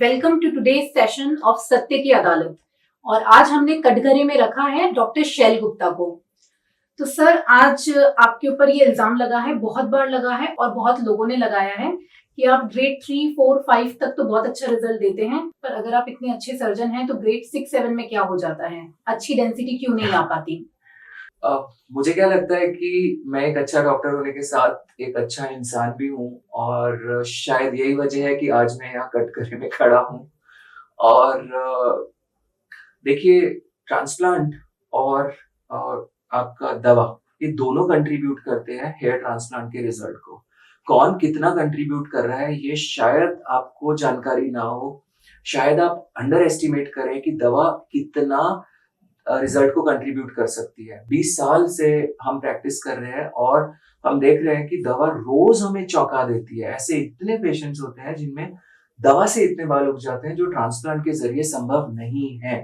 Welcome to today's session of Satya ki अदालत। और आज हमने कटघरे में रखा है डॉक्टर शैल गुप्ता को। तो सर, आज आपके ऊपर ये इल्जाम लगा है, बहुत बार लगा है और बहुत लोगों ने लगाया है कि आप ग्रेड 3, 4, 5 तक तो बहुत अच्छा रिजल्ट देते हैं, पर अगर आप इतने अच्छे सर्जन हैं तो ग्रेड 6, 7 में क्या हो जाता है? अच्छी डेंसिटी क्यों नहीं आ पाती? मुझे क्या लगता है कि मैं एक अच्छा डॉक्टर होने के साथ एक अच्छा इंसान भी हूँ और शायद यही वजह है कि आज मैं यहाँ कटघरे में खड़ा हूँ। और देखिए, ट्रांसप्लांट और आपका दवा, ये दोनों कंट्रीब्यूट करते हैं हेयर ट्रांसप्लांट के रिजल्ट को। कौन कितना कंट्रीब्यूट कर रहा है ये शायद आपको जानकारी ना हो, शायद आप अंडर एस्टिमेट करें कि दवा कितना रिजल्ट को कंट्रीब्यूट कर सकती है। 20 साल से हम प्रैक्टिस कर रहे हैं और हम देख रहे हैं कि दवा रोज हमें चौंका देती है। ऐसे इतने पेशेंट्स होते हैं जिनमें दवा से इतने बाल उग जाते हैं जो ट्रांसप्लांट के जरिए संभव नहीं है।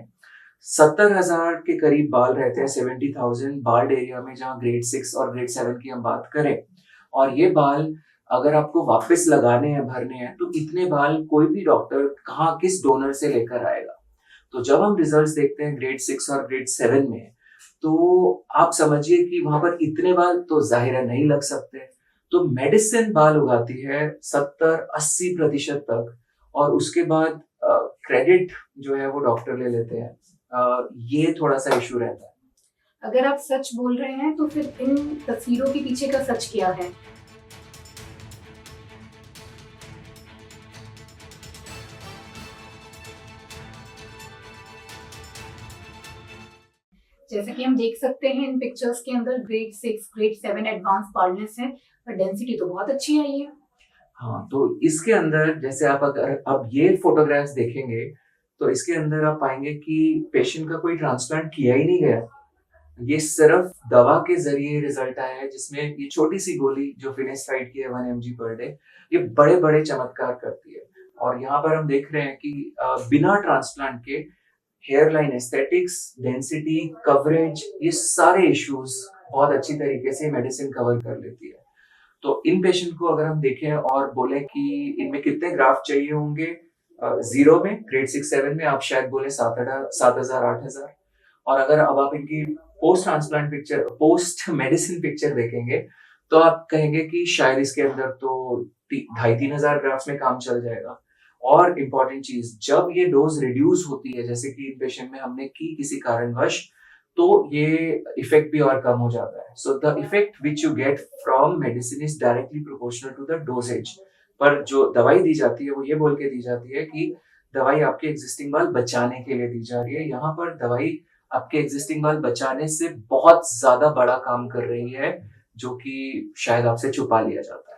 70,000 के करीब बाल रहते हैं, 70,000 बाल्ड एरिया में, जहां ग्रेड 6 और ग्रेड 7 की हम बात करें। और ये बाल अगर आपको वापस लगाने हैं, भरने हैं, तो इतने बाल कोई भी डॉक्टर कहाँ किस डोनर से लेकर आएगा। तो जब हम रिजल्ट्स देखते हैं ग्रेड 6 और ग्रेड 7 में, तो आप समझिए कि वहां पर इतने बाल तो जाहिर है नहीं लग सकते। तो मेडिसिन बाल उगाती है 70-80% तक, और उसके बाद क्रेडिट जो है वो डॉक्टर ले लेते हैं। ये थोड़ा सा इशू रहता है। अगर आप सच बोल रहे हैं तो फिर इन तस्वीरों के पीछे का सच क्या है? जैसे कि हम देख सकते हैं इन पिक्चर्स के अंदर ग्रेड 6, ग्रेड 7 एडवांस बाल्डनेस है, पर डेंसिटी तो बहुत अच्छी आई है। हाँ, तो इसके अंदर जैसे आप अगर अब ये फोटोग्राफ्स देखेंगे, तो इसके अंदर आप पाएंगे कि पेशेंट का कोई ट्रांसप्लांट किया ही नहीं गया। ये सिर्फ दवा के जरिए रिजल्ट आया है, जिसमें ये छोटी सी गोली जो फिनेस्टाइड की है 1 mg पर डे, ये बड़े बड़े चमत्कार करती है। और यहाँ पर हम देख रहे हैं कि बिना ट्रांसप्लांट के hair line aesthetics, density, coverage, ये सारे इश्यूज बहुत अच्छी तरीके से मेडिसिन कवर कर लेती है। तो इन पेशेंट को अगर हम देखें और बोले कि इनमें कितने ग्राफ चाहिए होंगे, जीरो में ग्रेड 6-7 में आप शायद बोले 7,000 8,000। और अगर अब आप इनकी post transplant picture, post medicine picture देखेंगे, तो आप कहेंगे कि शायद इसके अंदर तो 2,500-3,000 ग्राफ्स में काम चल जाएगा। और इम्पॉर्टेंट चीज, जब ये डोज रिड्यूस होती है, जैसे कि इन पेशेंट में हमने की किसी कारणवश, तो ये इफेक्ट भी और कम हो जाता है। So the effect which you get from medicine is directly proportional to the doses. पर जो दवाई दी जाती है वो ये बोल के दी जाती है कि दवाई आपके एग्जिस्टिंग बाल बचाने के लिए दी जा रही है। यहाँ पर दवाई आपके एग्जिस्टिंग बाल बचाने से बहुत ज्यादा बड़ा काम कर रही है, जो कि शायद आपसे छुपा लिया जाता है।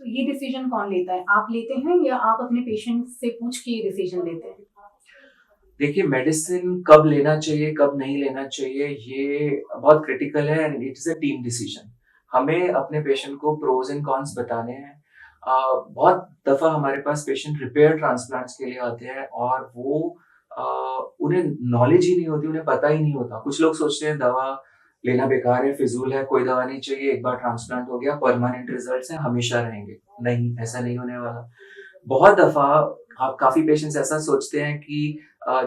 तो ये डिसीजन कौन लेता है? आप लेते हैं या आप अपने पेशेंट से पूछ के ये डिसीजन लेते हैं? देखिए, मेडिसिन कब लेना चाहिए, कब नहीं लेना चाहिए, ये बहुत क्रिटिकल है and it is a team decision. हमें अपने पेशेंट को प्रोज एंड कॉन्स बताने हैं। बहुत दफा हमारे पास पेशेंट रिपेयर ट्रांसप्लांट्स के लिए आते हैं और वो उन्हें नॉलेज ही नहीं होती, उन्हें पता ही नहीं होता। कुछ लोग सोचते हैं दवा लेना बेकार है, फिजूल है, कोई दवा नहीं चाहिए, एक बार ट्रांसप्लांट हो गया, परमानेंट रिजल्ट्स हैं, हमेशा रहेंगे। नहीं, ऐसा नहीं होने वाला। बहुत दफा आप काफी पेशेंट्स ऐसा सोचते हैं कि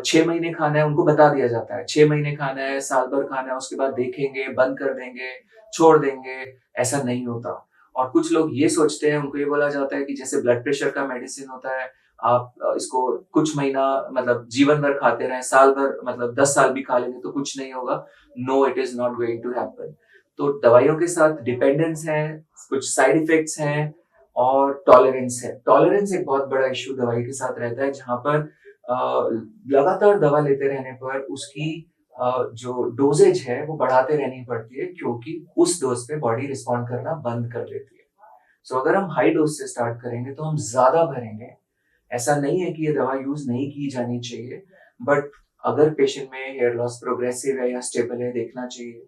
6 महीने खाना है, उनको बता दिया जाता है 6 महीने खाना है, साल भर खाना है, उसके बाद देखेंगे, बंद कर देंगे, छोड़ देंगे। ऐसा नहीं होता। और कुछ लोग ये सोचते हैं, उनको ये बोला जाता है कि जैसे ब्लड प्रेशर का मेडिसिन होता है, आप इसको कुछ महीना मतलब जीवन भर खाते रहें, साल भर मतलब 10 साल भी खा लेंगे तो कुछ नहीं होगा। No, it is not going to happen. तो दवाइयों के साथ डिपेंडेंस है, कुछ साइड इफेक्ट्स हैं और टॉलरेंस है। टॉलरेंस एक बहुत बड़ा इश्यू दवाई के साथ रहता है, जहां पर लगातार दवा लेते रहने पर उसकी जो डोजेज है वो बढ़ाते रहनी पड़ती है, क्योंकि उस डोज पे बॉडी रिस्पॉन्ड करना बंद कर देती है। सो अगर हम हाई डोज से स्टार्ट करेंगे तो हम ज्यादा भरेंगे। ऐसा नहीं है कि ये दवा यूज नहीं की जानी चाहिए, बट अगर पेशेंट में हेयर लॉस प्रोग्रेसिव है या स्टेबल है, देखना चाहिए।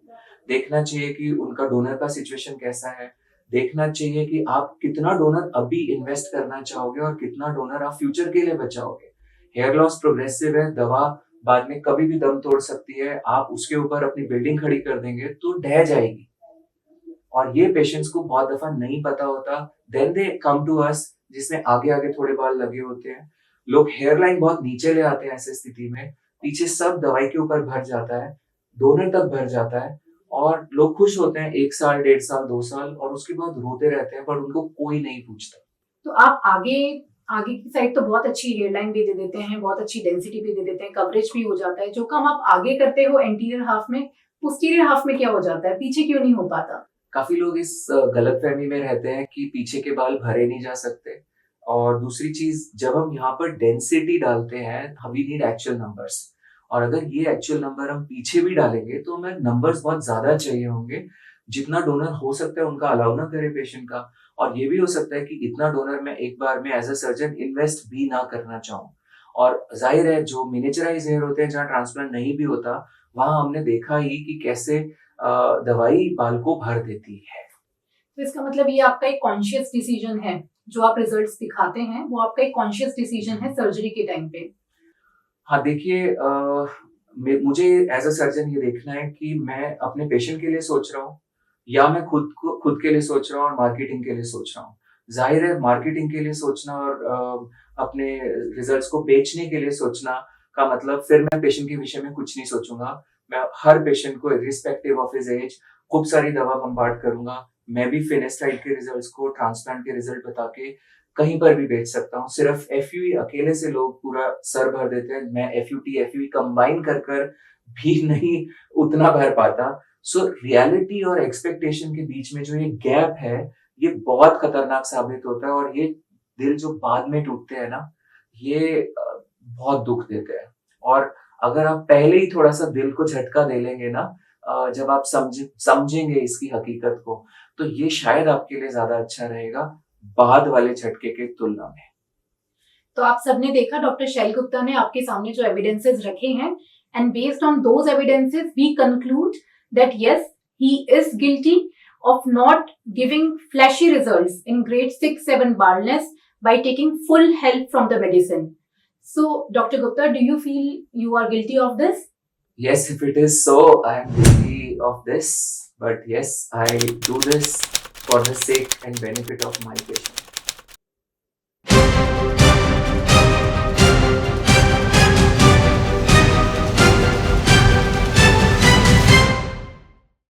देखना चाहिए कि उनका डोनर का सिचुएशन कैसा है। देखना चाहिए कि आप कितना डोनर अभी इन्वेस्ट करना चाहोगे और कितना डोनर आप फ्यूचर के लिए बचाओगे। हेयर लॉस प्रोग्रेसिव है, दवा बाद में कभी भी दम तोड़ सकती है। आप उसके ऊपर अपनी बिल्डिंग खड़ी कर देंगे तो ढह जाएगी। और ये पेशेंट्स को बहुत दफा नहीं पता होता, then they come to us, जिसमें आगे आगे थोड़े बाल लगे होते हैं। लोग हेयर लाइन बहुत नीचे ले आते हैं ऐसे स्थिति में, पीछे सब दवाई के ऊपर भर जाता है, डोनर तक भर जाता है और लोग खुश होते हैं 1 साल, 1.5 साल, 2 साल और उसके बाद रोते रहते हैं, पर उनको कोई नहीं पूछता। तो आप आगे आगे की साइड तो बहुत अच्छी हेयरलाइन भी दे देते हैं, बहुत अच्छी डेंसिटी भी दे देते हैं, कवरेज भी हो जाता है। जो काम आप आगे करते हो एंटीरियर हाफ में, पोस्टीरियर हाफ में क्या हो जाता है, पीछे क्यों नहीं हो पाता? काफी लोग इस गलतफहमी में रहते हैं कि पीछे के बाल भरे नहीं जा सकते और दूसरी चीज जब हम यहाँ पर डेंसिटी डालते हैं वी नीड एक्चुअल नंबर्स और अगर ये एक्चुअल नंबर हम पीछे भी डालेंगे तो हमें नंबर्स बहुत ज्यादा चाहिए होंगे। जितना डोनर हो सकता है उनका अलाउ ना करे पेशेंट का और ये भी हो सकता है कि इतना डोनर मैं एक बार में एज अ सर्जन इन्वेस्ट भी ना करना चाहूँ और जाहिर है जो मिनिचराइज हेयर होते हैं जहाँ ट्रांसप्लांट नहीं भी होता वहां हमने देखा ही कि कैसे दवाई बाल को भर देती है। तो इसका मतलब ये आपका एक कॉन्शियस डिसीजन है, जो आप रिजल्ट्स दिखाते हैं वो आपका एक कॉन्शियस डिसीजन है सर्जरी के टाइम पे। हाँ देखिए मुझे एज अ सर्जन ये देखना है कि मैं अपने पेशेंट के लिए सोच रहा हूँ या मैं खुद के लिए सोच रहा हूँ और मार्केटिंग के लिए सोच रहा हूँ। जाहिर है मार्केटिंग के लिए सोचना और अपने रिजल्ट्स को बेचने के लिए सोचना का मतलब फिर मैं पेशेंट के विषय में कुछ नहीं सोचूंगा। मैं हर पेशेंट को रिस्पेक्टिव ऑफ हिज एज खूब सारी दवा बम्बार्ड करूंगा। मैं भी फिनेस्टाइड के रिजल्ट्स को ट्रांसप्लांट के रिजल्ट बता के कहीं पर भी बेच सकता हूँ। सिर्फ एफयूई अकेले से लोग पूरा सर भर देते हैं, मैं एफयूटी एफयूई कंबाइन कर भी नहीं उतना भर पाता। सो रियलिटी और एक्सपेक्टेशन के बीच में जो ये गैप है ये बहुत खतरनाक साबित होता है और ये दिल जो बाद में टूटते हैं ना ये बहुत दुख देते हैं। और अगर आप पहले ही थोड़ा सा दिल को झटका दे लेंगे ना जब आप समझेंगे इसकी हकीकत को तो ये शायद आपके लिए ज्यादा अच्छा रहेगा बाद वाले झटके के तुलना में। तो आप सबने देखा डॉक्टर शैल गुप्ता ने आपके सामने जो एविडेंसेस रखे हैं and based on those evidences we conclude that yes he is guilty of not giving flashy results in grade 6-7 baldness by taking full help from the medicine. So, Dr. Gupta, do you feel you are guilty of this? Yes, if it is so, I am guilty of this. But yes, I do this for the sake and benefit of my patient.